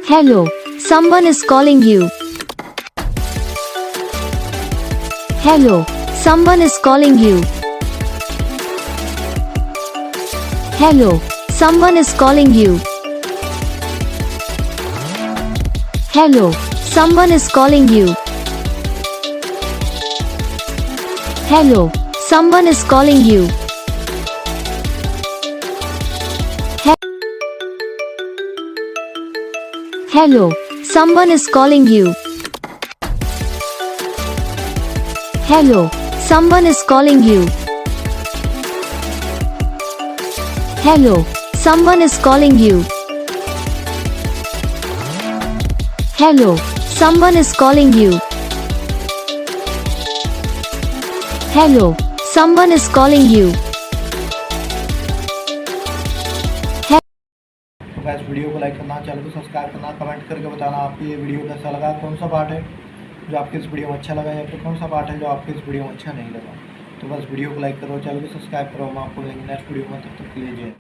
Hello, someone is calling you. Hello, someone is calling you. Hello, someone is calling you. Hello, someone is calling you. Hello, someone is calling you. Hello, someone is calling you. Hello, someone is calling you. Hello, someone is calling you. Hello, someone is calling you. Hello, someone is calling you. तो guys video को like करना, channel को subscribe करना, comment करके बताना आपको ये video कैसा लगा, कौन सा पार्ट है जो आपके इस वीडियो में अच्छा लगा या फिर कौन सा पार्ट है जो आपके इस वीडियो में अच्छा नहीं लगा। तो बस वीडियो को लाइक करो, चैनल को सब्सक्राइब करो, हम आपको मिलेंगे नेक्स्ट वीडियो में, तब तक के लिए जय।